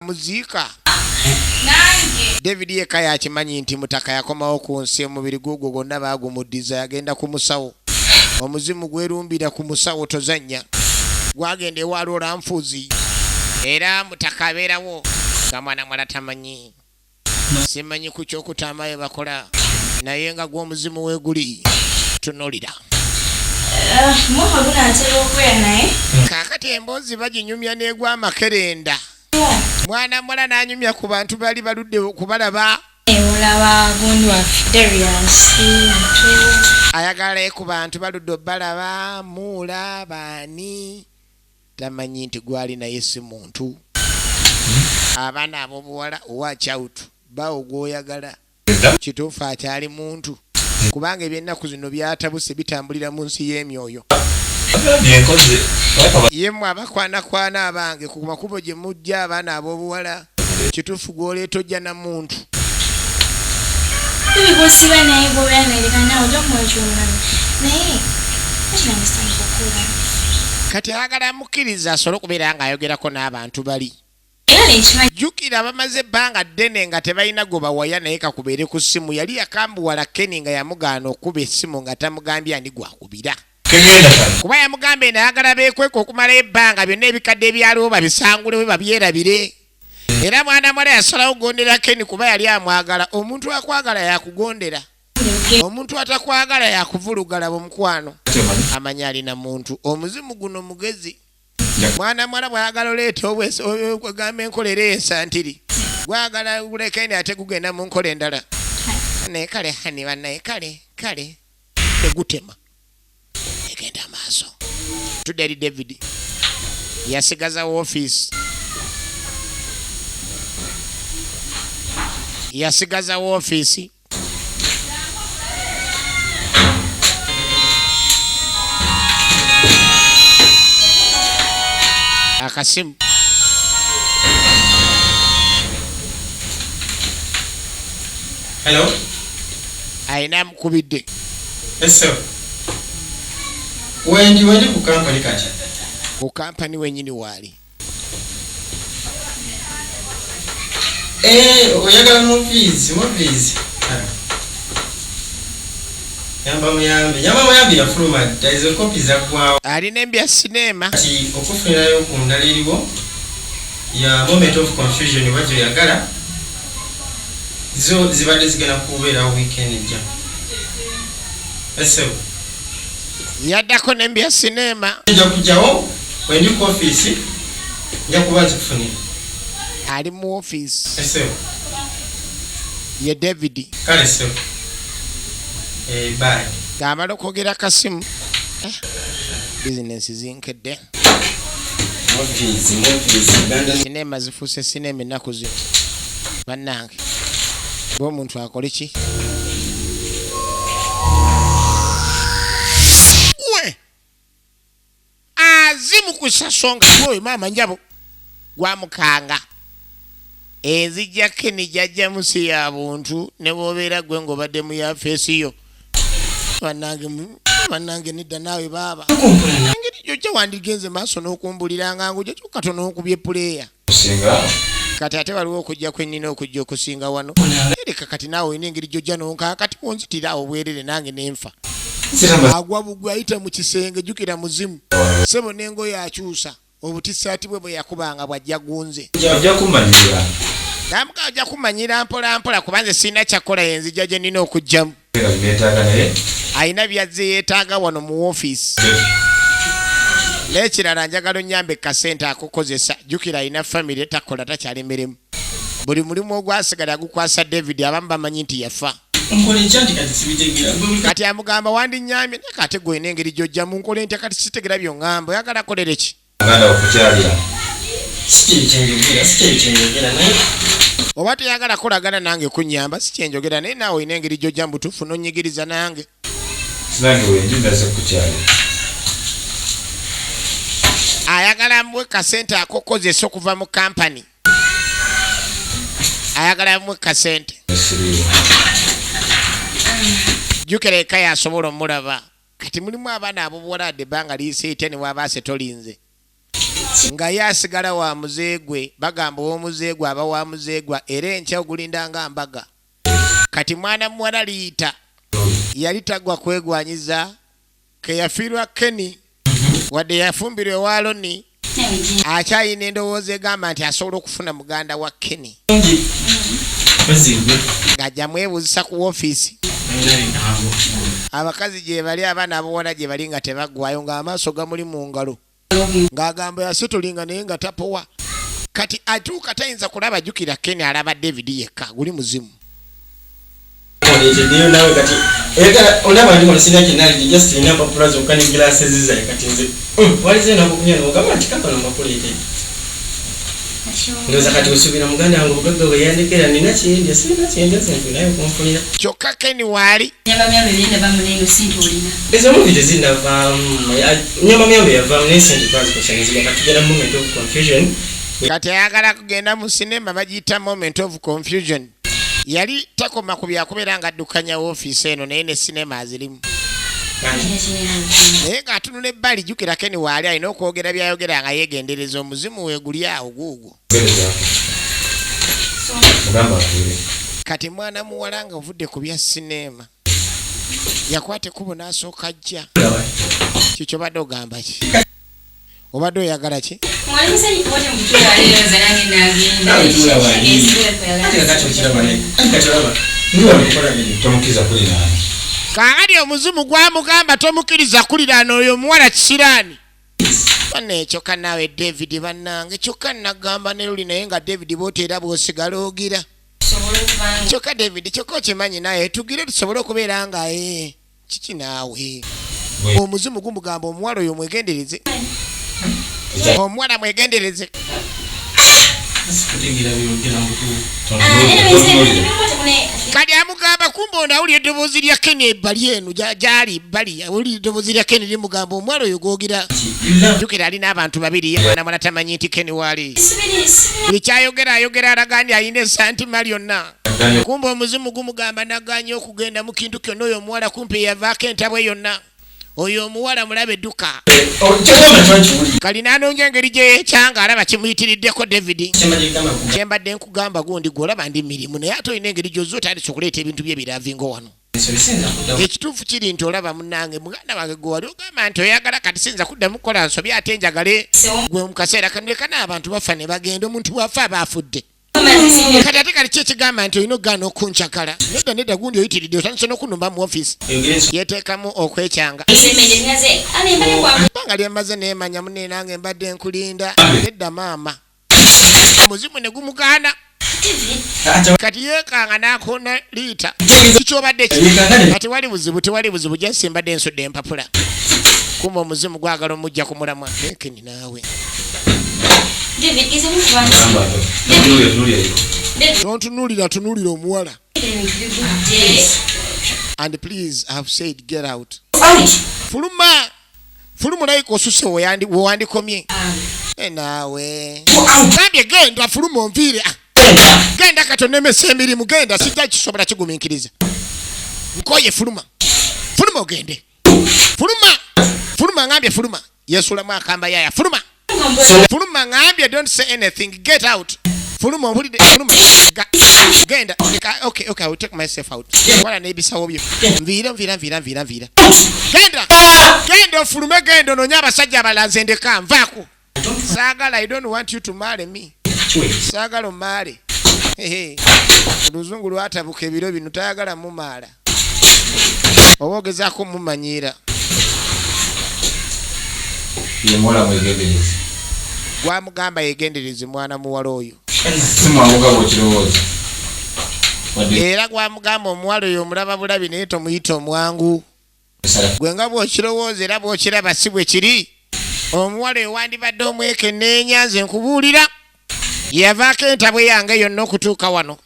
muzika David yeka yakimanyi nti mutaka yakomawo ku nsi omubiri gugwo gonna baagumudiza yagenda ku musawo omuzimu gwerumbira ku musawo tozanya gwagende walora nfuzi era mutaka abeerawo kamwana mwala tamanyi simanyi ku kyokutama ye bakola naye nga gw'omuzimu weeguli tunulira kakati emboozi baginyumya n'egw'amakerenda mwana mwala n'anyumya ku bantu bali baludde kubalaba ayagala ku bantu baludde balaba muula baani tamanyi nti gwali naye si muntu abaana ab'obuwala owachautu bawo gwoyagala kituufu akyali muntu kubanga ebyennaku zino byatabuse bitambulira mu nsi y'emyoyo yemwe abakwanakwana abange ku makubo gye mujja abaana ab'obuwala kituufu gw'oleeta ojja na muntu kati ayagala mukkiriza asobole okubeera ng'ayogerako n'abantu bali jjukira bamaze ebbanga ddene nga tebalina gwe bawaya naye kakubeere ku ssimu yali yakambuwala Kenny nga yamugaana okuba essimu nga tamugambye ani gwakubira kuba yamugambye nayagala beekweka okumala ebbanga byonna ebikadde ebyaliwo babisangulewo babyerabire era mwana mwala yasalawo kugondera Kenny kuba yali amwagala omuntu akwagala yakugondera omuntu atakwagala yakuvulugala bomukwano amanya alina muntu omuzimu guno mugezi mwana mwala bwayagala oleeta ogamba enkolera ensantiri gwagala ulekeni ate gugenda mu nkola endala naye kale hani bannaye kale tegutema egenda amaaso tudde eri David yasigaza woofiisi akasimu hello aina mukubidde eso wendi ku kampani kati ku kampani wenyini wali oyagala movies yamba muyambi yafuluma taizo kopi za kwawo alina embya sinema kati okufunirayo ku ndala eriwo ya moment of confusion bajjo yagala zo zibadde zigenda kubeera weekend ejja eso yaddako n'embya sinema nja kujjawo wendi ku office nja kuba nzikufunira ali mu office eso ye David kale so bye gamala okwogera kasimu bizinesi zinkedde sinema zifuuse sinema ennaku zino bannange ng'omuntu akole ki we azimu kusasonga oyo maama njabo gwamukanga enzijja Kenny jajja musi ya buntu ne bwobeera gwe ng'obadde mu yafeesi yo bannange nidda naawe baaba engeri gyojja wandigenze maaso n'okumbuliranga ng'ojja kyokatono okubye puleeya kati ate waliwo okujja kwennyina okujja okusinga wano ereka kati naawe olina engeri gyojja nonkaa kati wonzitira awo bwerere nange nenfa agwa bugwe ayita mu kisenge jjukira muzimu sebo n'engoye akyusa obutisaati bwe yakubanga bw'ajja gunze namuka ajja kumanyira mpola mpola kubanze sina kyakola enzija gye nina okujjamu ayina byazze yeetaaga wano mu woofiisi n'ekirala njagala onyambe kasente akukozesa jjukira ayina famire takola takyalemeremu buli mulimu ogwasigala agukwasa David abamu bamanyi nti yafa kati amugamba wandinyambye naye kate gwe n'engeri gy'ojjamu nkole ntya kati sitegera by'oŋŋamba oyagala kolere ki oba teyagala kolagana nange kunyamba si kyenjogera naye naawe olina engeri gy'ojja mu butuufu n'onyigiriza nange ayagala muwe kasente akokozesa okuva mu kampani ayagala muwe kasente jjukira eka yasobola omulaba kati mulimu abaana abobuwala adde ebbanga liyiseetya ne waabaase tolinze nga yasigala wa muzeegwe bagamba w'omuzeegwe aba wa muzeegwa era enkya ogulinda nga mbaga kati mwana muwala Liita yali tagwa kwegwanyiza ke yafiirwa Kenny wadde yafumbirwa ewa Loni akyayina endowooza egamba nti asobola okufuna muganda wa Kenny ng'ajja mwebuuzisa ku woofiisi abakazi gye bali abaana abawala gye bali nga tebaggwayo ng'amaaso gamuli mu ngalo ng'agamba yasetolinga naye nga tapowa kati atuuka tayinza kulaba jjukira Kenny alaba David yekka guli muzimu kyokka Kenny waali kati ayagala kugenda mu sinema bagiyita moment of confusion yali takoma ku byakubeera nga addukanya woofiisi eno naye ne sinema azirimu naye ng'atunula ebbali jjukira Kenny waali alina okwogera byayogera nga yeegendereza omuzimu weeguli awo guugwo kati mwana muwala nga ovudde ku bya sinema yakwata ekkubo n'asooka ajja kikyo badde ogamba ki obadde oyagala ki kaakati omuzimu gwamugamba tomukiriza kuliraana oyo omuwala kisiraani banekyo kanaawe David bannange kyokka nagamba ne luli naye nga David booteera bw'osigala ogira kyokka David kyokka okimanyi naye tugire tusobole okubeera nga kiki naawe omuzimu gumugamba omuwala oyo mwegendereze omuwala mwegendereze kali amugamba kumbe onawulira eddoboozi lya Kenny ebbali eno gyali bbali awulira eddoboozi lya Kenny limugamba omuwala oyo gwogera jjukira alina abantu babiri ye mwana mwana tamanyi nti Kenny waali buli kyayogera ayogera alagandi alina esantima lyonna kumbe omuzimu gumugamba naganya okugenda mu kintu kyonna oyo omuwala kumpe yavaako entabwe yonna oyo omuwala mulabe edduka kalina anoonya engeri gye yeekyanga alaba kimuyitiriddeko David kyembadde nkugamba gundi gwolaba ndi mirimu naye ate olina engeri gy'ozza otandise okuleeta ebintu bye biravingo wano ekituufu kiri nti olaba munnange muganda wange gwe wali ogamba nti oyagala kati sinza kuddamu kukola nsobi ate njagale gwe mu kaseera kano leka n'abantu bafa ne bagenda omuntu bwafa aba afudde kati ate kali ki ekigamba nti olina okugaana okunkyagala nedda gundi oyitiridde otandise n'okunumba mu ofiisi yeteekamu okwekyanga ebbanga lyemmaze neemanya munne nange mbadde nkulinda nedda maama omuzimu ne gumugaana kati yeekanga n'akoona Liita kikyobadde kati tewali buzibu gyensi mbadde ensudde empapula kumba omuzimu gwagala omujja ku mulamwa Kenny naawe tontunuulira tunuulira omuwala and please I have said get out fuluma like osuse wewandikomye naawe gambye genda fuluma onviire genda katonemesa emirimu genda sijja kisobola kigumiikiriza nkoye fuluma ogende fuluma ngambye fuluma yeesulamu akamba yaya fuluma ngambye don't say anything get out fuluma mpulidde fuluma genda okay I will take myself out wala nebisawo byo nviira genda ofulume genda onoonya abasajja abalanze ndeka nvaako saagala I don't want you to marry me saagala omaale oluzungu lwatabuka ebiro bino tayagala mumaala oba ogezaako mumanyiira yemola mwegendereze gwamugamba yegendereze mwana muwala oyo era gwamugamba omuwala oyo omulaba bulabi naye tomuyita omwangu gwe nga bw'okirowooza era bw'okiraba si bwe kiri omuwala oyo wandibadde omwekenneenya nze nkubuulira yavaako entabwe yange yonna okutuuka wano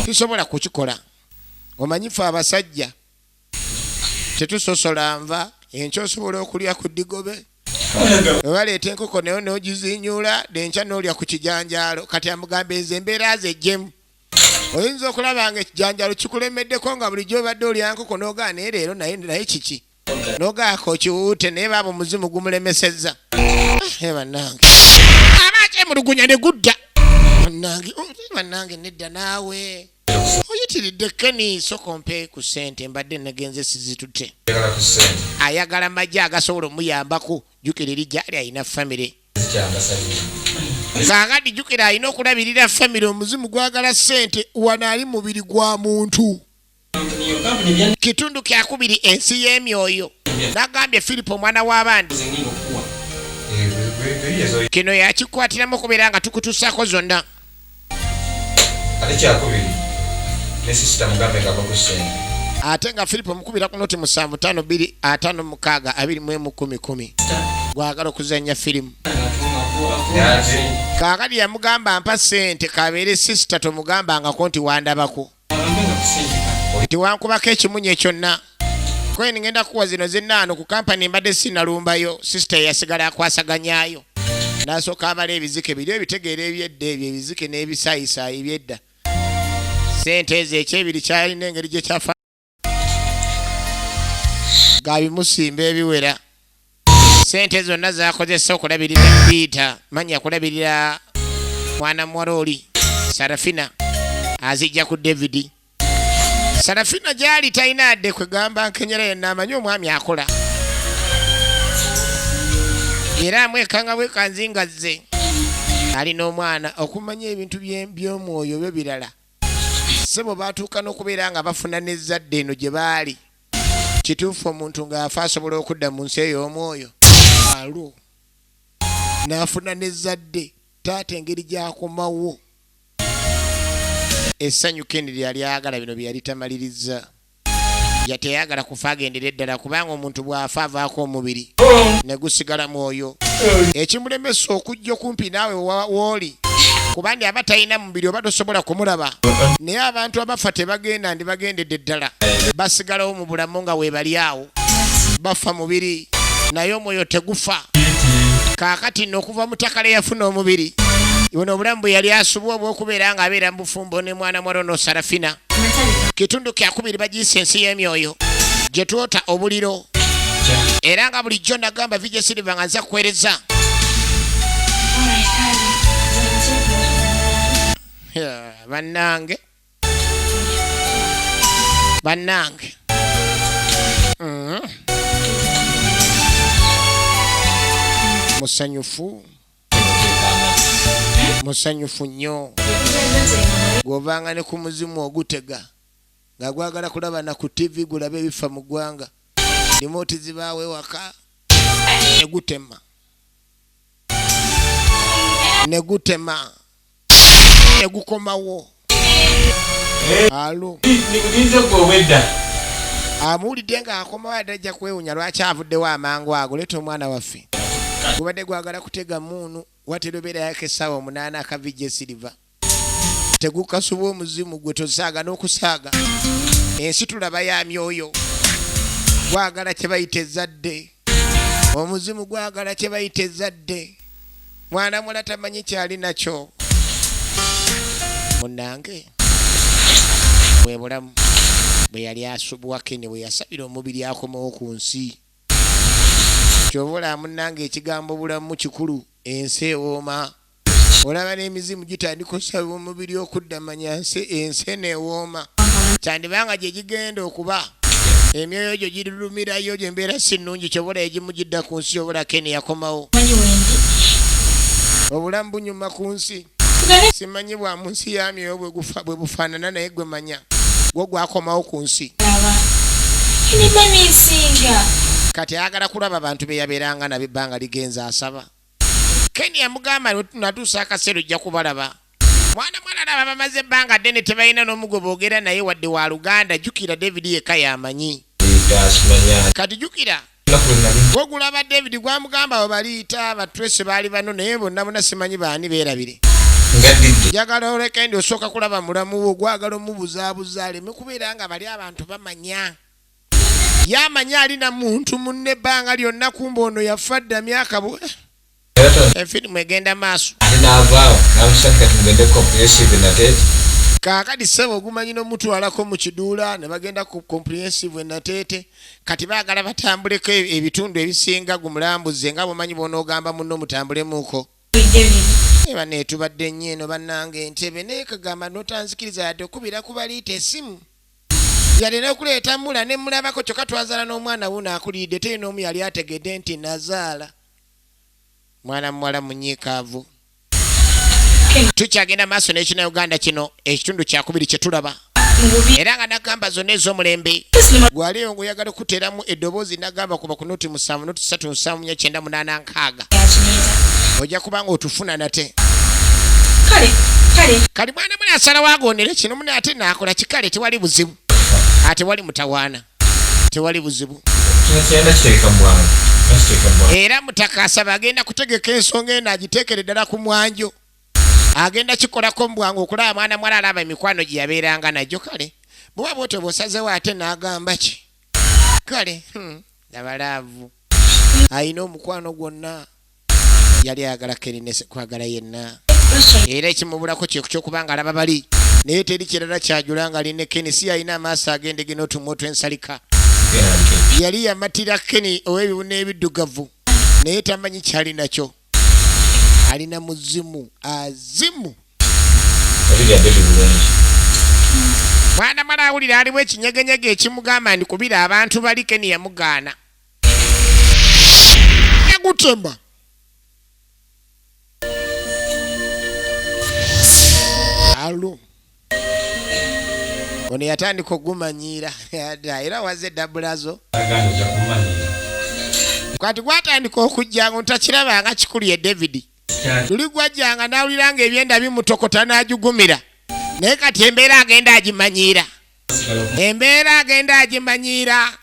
tusobola kukikola omanyifu abasajja tetusosola nva enkya osobola okulya ku ddigobe webaleeta enkoko nayo n'ogizinyula denkya n'olya ku kijanjaalo kati amugamba ezo embeera ze ejjemu oyinza okulaba nga ekijanjaalo kikulemeddeko nga bulijjo obadde olya nkoko n'ogaa naye leero naye kiki n'ogaako kiwuute naye baaba omuzimu gumulemesezza bannange abaje mulugunya ne gudda bannange nedda naawe oyitiridde Kenny sokompe ku ssente mbadde nagenze sizitute ayagala majja agasobola omuyambako jukira lijjali ayina famire kaakati jukira ayina okulabirira famire omuzimu gwagala ssente wanaali mubiri gwa muntu kitundu kyakubiri ensi y'emyoyo nagambye Philip omwana w'abandi kino yakikwatiramu okubeera nga tukutuusaako zonna ate nga Philip omukubira ku noti 755256 gwagala okuzannya firimu kaakati yamugamba mpa ssente kabeere sisita tomugambangako nti wandabako tiwankubako ekimunye kyonna kweni ngenda kuwa zino zennaano ku kampani mbadde sinalumbayo sisita yasigala akwasaganyayo nasooka amala ebizike biri ebitegeera ebyedda ebyo ebizike n'ebisaayisaayi byedda sente ezo ekyebiri kyalina engeri gye kyafa gabimusimba ebiwera sente zonna zakozesa okulabirira Peter manya kulabirira mwana muwala oli Sarafina azijja ku David Sarafina gyali talina adde kwegamba nkenyera yenna amanyi omwami akola era amwekanga bwekanzingazze alina omwana okumanya ebintu by'omwoyo byo birala sebo batuuka n'okubeera nga bafuna n'ezzadde eno gye baali kituufu omuntu ng'afa asobola okudda mu nsi ey'omwoyo alo n'afuna n'ezzadde taata engeri gy'akomawo essanyu Kenny lyali ayagala bino bye yali tamaliriza yateyagala kufa agendera eddala kubanga omuntu bw'afa avaako omubiri ne gusigala mwoyo ekimulemesa okujja okumpi naawe wooli kubandi aba talina mubiri oba tosobola kumulaba naye abantu abafa tebagenda ndibagendedde ddala basigalawo mu bulamu nga weebali awo bafa mubiri naye omwoyo tegufa kaakati nno okuva mutakale yafuna omubiri buno obulamu bwe yali asubwa obw'okubeera ng'abeera mu bufumbo ne mwana mwarono Sarafina kitundu kyakubiri bagiyisa ensi y'emyoyo gye twota obuliro era nga bulijjo nagamba vije Silver nga nza kuweereza bannange musanyufu nnyo gw'ovanga ne ku muzimu ogutega nga gwagala kulaba na ku TV gulaba ebifa mu ggwanga limoti zibaawo ewaka negutema negukomawo alo amuwulidde nga akomawo adajja kwewunya lwaki avuddewo amangu ago leeta omwana waffe gubadde gwagala kutega muunu watera obeera yako essaawa 8 akavijje Silver tegukasuba omuzimu gwe tosaaga n'okusaaga ensi tulaba ya myoyo gwagala kye bayita ezzadde omuzimu gwagala kye bayita ezzadde mwana muwala tamanyi kyali nakyo munnange bwe bulamu bwe yali asubwa Kenny bwe yasabira omubiri akomawo ku nsi kyobola munnange ekigambo bulamu kikulu ensi ewooma olaba n'emizimu gitandika osaba omubiri okudda manya ensi neewooma kyandibanga gye gigenda okuba emyoyo gyo girulumirayo gye mbeera si nnungi kyobola egimu gidda ku nsi obola Kenny yakomawo obulamu bunyuma ku nsi simanyi bwa mu nsi ya myoyo bwe bufaanana naye gwe manya gwo gwakomawo ku nsi kati ayagala kulaba abantu be yabeeranga nabo ebbanga ligenza asaba Kenny yamugamba natuusa akaseera ojja kubalaba mwana alaba bamaze ebbanga ddene tebalina n'omugo boogera naye wadde wa Luganda jjukira David yekka yamanyi kati jjukira gwogulaba David gwamugamba we baliyita abatrese baali bano naye bonna simanyi baani beerabire njagala oleka ndi osooka kulaba mulamu wo gwagala omubuzaabuza aleme kubeera nga bali abantu bamanya yamanya alina muntu munne ebbanga lyonna kumba ono yafa dda myaka efirimu egenda maaso Kakati sebo gumanyino mutwalako mu kiduula ne bagenda ku comprehensive Nateete kati baagala batambuleko ebitundu ebisinga gumulambuze nga bumanyi bonoogamba munno mutambulemuuko. Eba ne tubadde nnyo eno bannange Entebbe naye kagamba n'otanzikiriza yadde okubira ku baliita essimu. Yali n'okuleeta mula ne mulabako kyokka twazaala n'omwana wuno akulidde te n'omu yali ategedde nti nazaala. Mwana muwala munyiikaavu. Tukyagenda maaso n'ekina Uganda kino ekitundu kyakubiri kye tulaba. Era nga nagamba zonna ez'omulembe. Gwaliyo ng'oyagala okuteeramu eddoboozi nagamba kuba ku noti 7 noti 3 ojja kubanga otufuna nate. Kale mwana muna asala waagondera kino muna ate naakola kikale tewali buzibu. Ate wali mutawaana. Tewali buzibu. Era mutaka asaba agenda kutegeka ensonga eno agiteekere ddala ku mwanjo. Agenda kikolako mbwangu okulaba mwana mwala alaba emikwano gye yabeeranga najjo kale. Bw'oba bw'otyo bw'osazewo ate n'agamba ki? Kale abalaavu alina omukwano gwonna yali ayagala Kerinese kwagala yenna. Era ekimubulako kyokubanga alaba bali naye teri kirala kyajula nga aline Keni si alina amaaso agendege n'otumwa otwensalika. Yali yamatira Keni ow'ebiwuna ebiddugavu naye tamanyi kyali nakyo. Alina muzimu azimu. Mwana mala awulira aliwo ekinyegenyege ekimugamba ndi kubira abantu bali Keni yamugaana. Yagutemba. Alo. Ono yatandika okugumanyiira era waze dabbulazo. Kati gwatandika okujjanga ntakirabanga kikuli David. Luli gwajjanga n'awuliranga ebyenda bimutokota n'agigumira. Naye kati embeera agenda agimanyiira. Embeera agenda agimanyiira.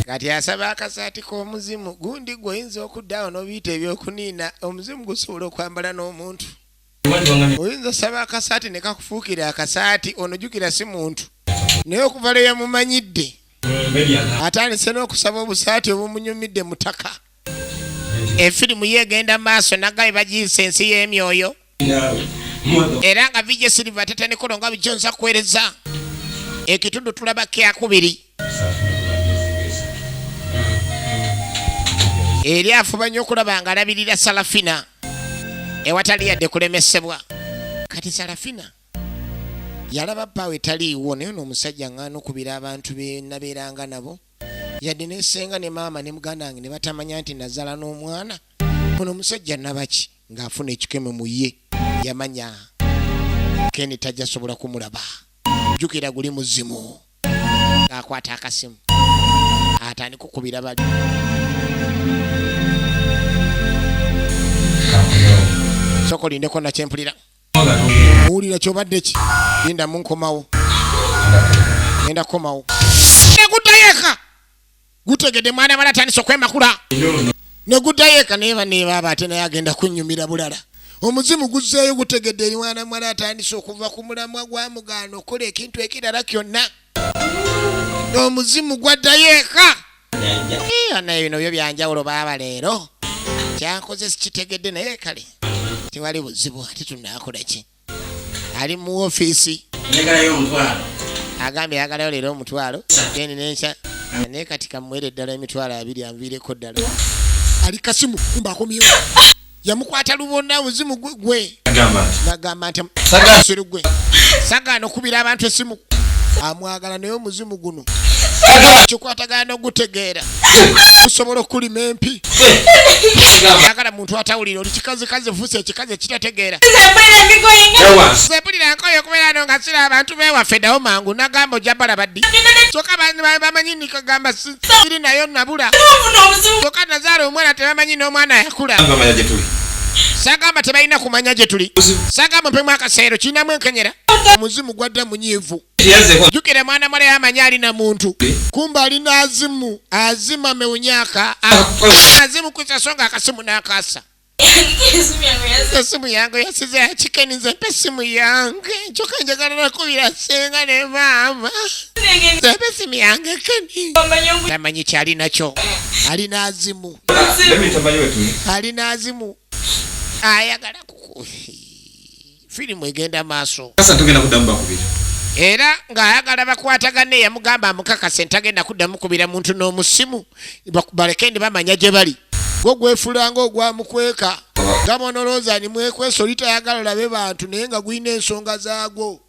Kati asaba akasaati k'omuzimu gundi gwoyinza okuddaawo n'obiyita ebyokuniina omuzimu gusobola okwambala n'omuntu. Oyinza osaba akasaati ne kakufuukira akasaati onojjukira si muntu naye okuva lwe yamumanyidde atandise n'okusaba obusaati obumunyumidde mutaka. Efirimu yeegenda maaso naggabe bagiyise ensi y'emyoyo era nga Vijay Silva tetanikola nga bijonza kuweereza ekitundu tulaba kyakubiri. Eri afuba nnyo okulaba nga alabirira Sarafina ewatali yadde kulemesebwa. Kati Sarafina yalaba bbaawe etaliiwo naye n'omusajja ng'ana okubira abantu be nabeeranga nabo yadde nesenga ne maama ne muganda wange ne batamanya nti nazaala n'omwana. Ono omusajja nabaki ng'afuna ekikeme mu ye yamanya Keni tajja sobola kumulaba. Jjukira guli muzimu. Ng'akwata akasimu atandika okubira bali. Soko lindeko na kyempulira. Muwulira kyobadde ki? Linda munkomawo. Ngenda komawo. Negudayeka. Gutegedde mwana mala atandise okwemakula. Negudayeka neeba aba ate naye agenda kunnyumira bulala. Omuzimu guzzeeyo gutegedde eri mwana mala atandise okuva ku mulamwa gwa mugaano okola ekintu ekirala kyonna. Omuzimu gwaddayeeka. Naye bino byo byanjawulo baaba leero. Kyankoze sikitegedde naye kale. Tewali buzibu ate tunaakola ki? Ali mu ofiisi. Agambye ayagalayo leero omutwalo. Geni n'enkya. Naye kati kamuwere ddala emitwalo 2 anviireko ddala. Ali kasimu kumba akomyewo. Yamukwata lubonna muzimu gwe. Nagamba nti siru gwe. Sagaana okubira abantu essimu. Amwagala naye omuzimu guno. Kikwatagana ogutegeera. Kusobola okulima empi. Yagala muntu atawulira oli kikazi fuuse ekikazi ekitategeera. Sepulira nkoyo okubeera nga sira abantu bewaffe ddawo mangu nagamba ojja balaba ddi. Kyokka bamanyi nikagamba siri nayo nabula. Kyokka nazaala omwana tebamanyi n'omwana yakula. Sagamba tebalina kumanya gye tuli. Sagamba mpemu akaseero kirinamu enkenyera. Omuzimu gwadda munyiivu. Jjukira mwana mwala yamanya alina muntu. Kumba alina azimu. Azima mewunyaka. Azimu kwisa songa akasimu n'akaasa. Esimu yange yasize yakikeniza mpe esimu yange kyokka njagala nakubira senga ne maama mpe esimu yange keni tamanyi kyali nakyo alina azimu alina azimu ayagala firimu egenda maaso era ng'ayagala bakwatagane yamugamba amukakase ntagenda kuddamu kubira muntu n'omusimu baleke ndi bamanya gye bali gwegwefulanga ogwamukweka gamonoloza ni mwekweso litayagala olabe bantu naye nga gwina ensonga zaagwo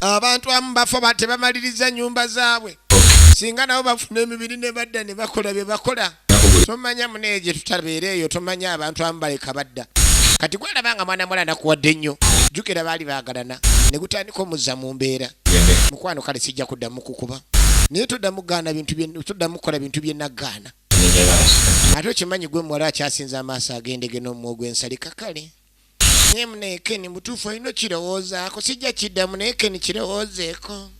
abantu amu bafa tebamaliriza nyumba zaabwe singa nabo bafuna emibiri ne badda ne bakola bye bakola tomanya muneegye tutabeera eyo tomanya abantu amu baleka badda kati gwalabanga mwana mwala nakuwadde nnyo jjukira baali baagalana ne gutandika omuzza mu mbeera mukwano kale sijja kuddamu kukuba naye toddamu kukola bintu bye naggaana ate okimanyi gwe muwala akyasinza amaaso agendege n'omwogo ensalika kale naye muneeke ni mutuufu olina okirowoozaako sijja kiddamu naye ke ni kirowoozeeko